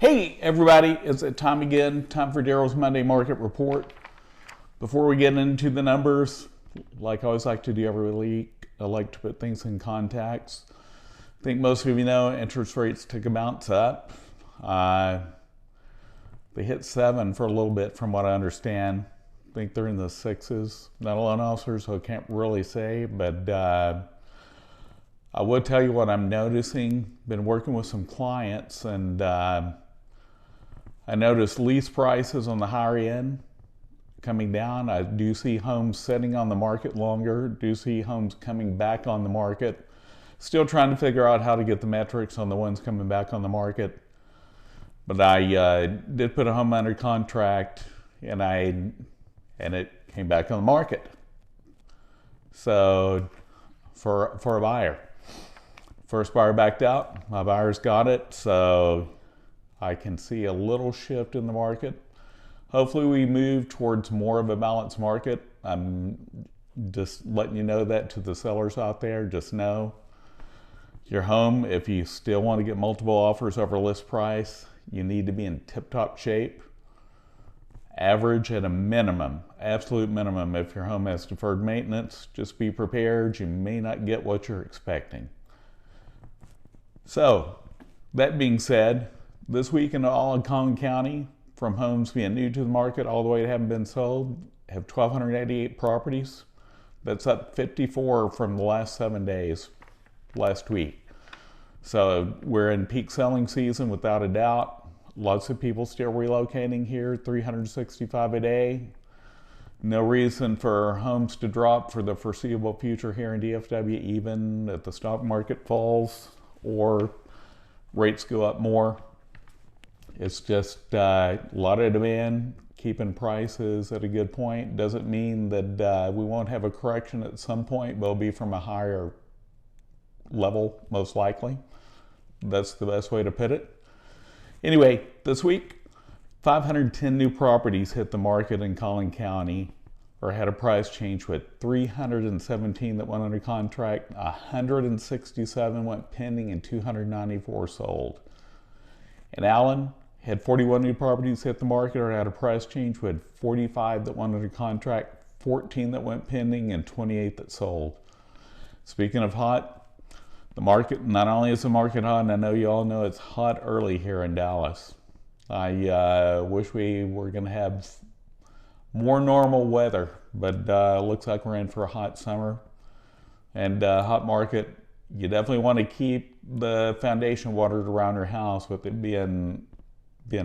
Hey everybody, it's that time again. Time for Daryl's Monday Market Report. Before we get into the numbers, like I always like to do every week, I like to put things in context. I think most of you know interest rates took a bounce up. They hit 7 for a little bit from what I understand. I think they're in the 6s. Not a loan officer, so I can't really say, but I will tell you what I'm noticing. Been working with some clients, and I noticed lease prices on the higher end coming down. I do see homes sitting on the market longer, do see homes coming back on the market. Still trying to figure out how to get the metrics on the ones coming back on the market. But I did put a home under contract, and it came back on the market. So for a buyer. First buyer backed out, my buyers got it, so I can see a little shift in the market. Hopefully we move towards more of a balanced market. I'm just letting you know that to the sellers out there. Just know your home, if you still want to get multiple offers over list price, you need to be in tip-top shape. Average at a minimum, absolute minimum. If your home has deferred maintenance, just be prepared. You may not get what you're expecting. So, that being said, this week in all of Collin County, from homes being new to the market all the way to having been sold, have 1,288 properties. That's up 54 from the last 7 days, last week. So we're in peak selling season without a doubt. Lots of people still relocating here, 365 a day. No reason for homes to drop for the foreseeable future here in DFW, even if the stock market falls or rates go up more. It's just a lot of demand, keeping prices at a good point. Doesn't mean that we won't have a correction at some point, but it'll be from a higher level, most likely. That's the best way to put it. Anyway, this week, 510 new properties hit the market in Collin County, or had a price change, with 317 that went under contract, 167 went pending, and 294 sold. In Allen, had 41 new properties hit the market or had a price change. We had 45 that went under contract, 14 that went pending, and 28 that sold. Speaking of hot, the market, not only is the market hot, and I know you all know it's hot early here in Dallas. I wish we were going to have more normal weather, but looks like we're in for a hot summer and hot market. You definitely want to keep the foundation watered around your house with it being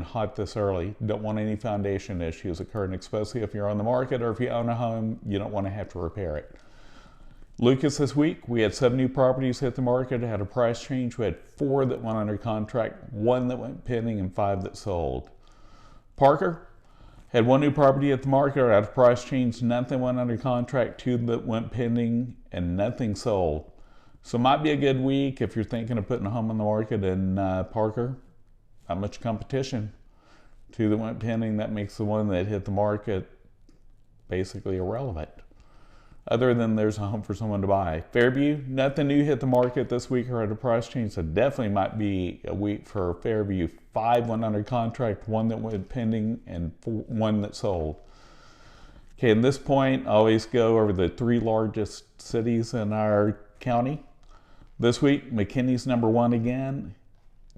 hot this early. Don't want any foundation issues occurring, especially if you're on the market or if you own a home, you don't want to have to repair it. Lucas, this week, we had 7 new properties hit the market, had a price change. We had 4 that went under contract, 1 that went pending, and 5 that sold. Parker had 1 new property at the market, had a price change, nothing went under contract, 2 that went pending, and nothing sold. So it might be a good week if you're thinking of putting a home on the market in Parker. Not much competition. 2 that went pending, that makes the 1 that hit the market basically irrelevant. Other than there's a home for someone to buy. Fairview, nothing new hit the market this week or at a price change, so definitely might be a week for Fairview. 5 went under contract, 1 that went pending, and 1 that sold. Okay, at this point, I always go over the 3 largest cities in our county. This week, McKinney's number 1 again.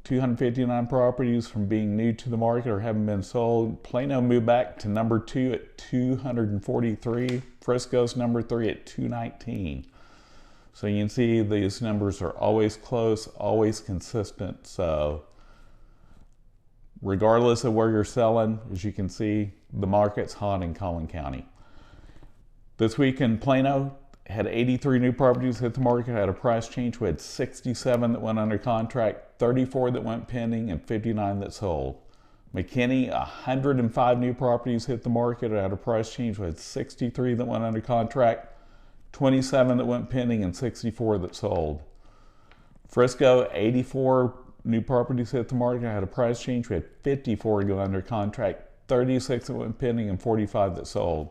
259 properties from being new to the market or haven't been sold. Plano moved back to number 2 at 243. Frisco's number 3 at 219. So you can see these numbers are always close, always consistent. So regardless of where you're selling, as you can see, the market's hot in Collin County. This week in Plano, had 83 new properties hit the market, had a price change. We had 67 that went under contract, 34 that went pending, and 59 that sold. McKinney, 105 new properties hit the market, had a price change. We had 63 that went under contract, 27 that went pending, and 64 that sold. Frisco, 84 new properties hit the market, had a price change. We had 54 go under contract, 36 that went pending, and 45 that sold.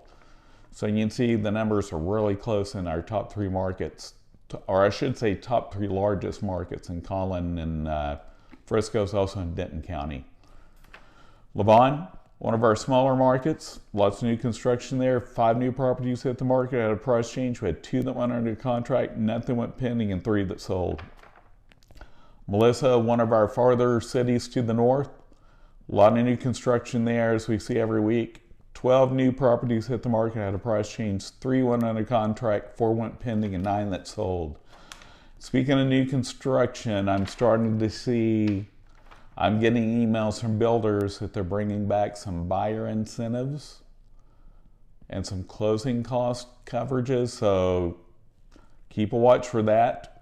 So you can see the numbers are really close in our top 3 markets, or I should say top 3 largest markets in Collin, and Frisco's also in Denton County. Lavon, one of our smaller markets, lots of new construction there. 5 new properties hit the market at a price change. We had 2 that went under contract, nothing went pending, and 3 that sold. Melisa, one of our farther cities to the north, a lot of new construction there as we see every week. 12 new properties hit the market at a price change. 3 went under contract, 4 went pending, and 9 that sold. Speaking of new construction, I'm starting to see, I'm getting emails from builders that they're bringing back some buyer incentives and some closing cost coverages, so keep a watch for that.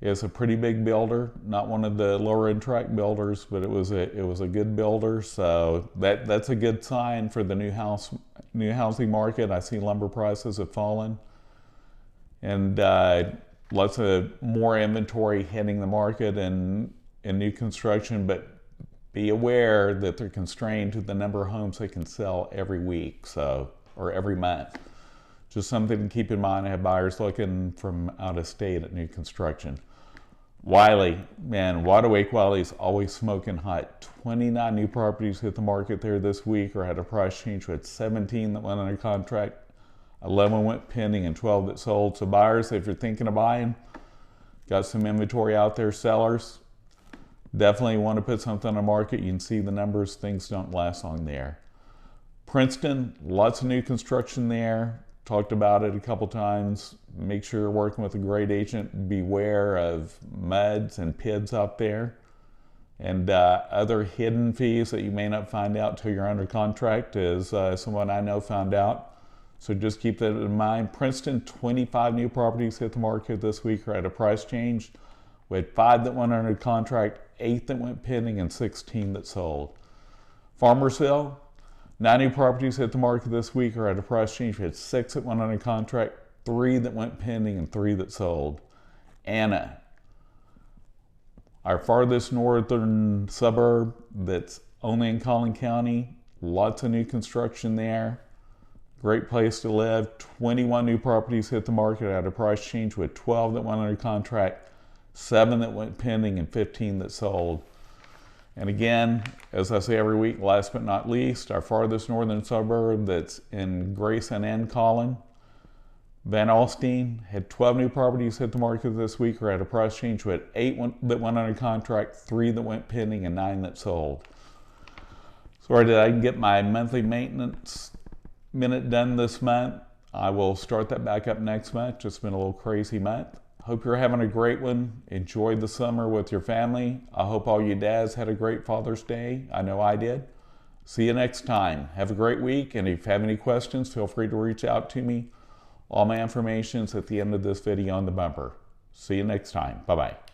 It's a pretty big builder, not one of the lower end tract builders, but it was a good builder, so that's a good sign for the new housing market. I see lumber prices have fallen, and lots of more inventory hitting the market and in new construction, but be aware that they're constrained to the number of homes they can sell every week, or every month. Just something to keep in mind. I have buyers looking from out of state at new construction. Wylie, man, Wide Awake Wylie is always smoking hot. 29 new properties hit the market there this week or had a price change. We had 17 that went under contract, 11 went pending, and 12 that sold. So buyers, if you're thinking of buying, got some inventory out there. Sellers, definitely want to put something on the market. You can see the numbers. Things don't last long there. Princeton, lots of new construction there. Talked about it a couple times. Make sure you're working with a great agent. Beware of muds and PIDs out there and other hidden fees that you may not find out till you're under contract, as someone I know found out. So just keep that in mind. Princeton, 25 new properties hit the market this week or at a price change. We had 5 that went under contract, 8 that went pending, and 16 that sold. Farmersville, 9 new properties hit the market this week or at a price change. We had 6 that went under contract, 3 that went pending, and 3 that sold. Anna, our farthest northern suburb that's only in Collin County, lots of new construction there. Great place to live. 21 new properties hit the market at a price change with 12 that went under contract, 7 that went pending, and 15 that sold. And again, as I say every week, last but not least, our farthest northern suburb that's in Grayson and Collin, Van Alstyne, had 12 new properties hit the market this week or at a price change. We had 8 that went under contract, 3 that went pending, and 9 that sold. Sorry that I didn't get my monthly maintenance minute done this month. I will start that back up next month. Just been a little crazy month. Hope you're having a great one. Enjoy the summer with your family. I hope all you dads had a great Father's Day. I know I did. See you next time. Have a great week, and if you have any questions, feel free to reach out to me. All my information is at the end of this video on the bumper. See you next time. Bye-bye.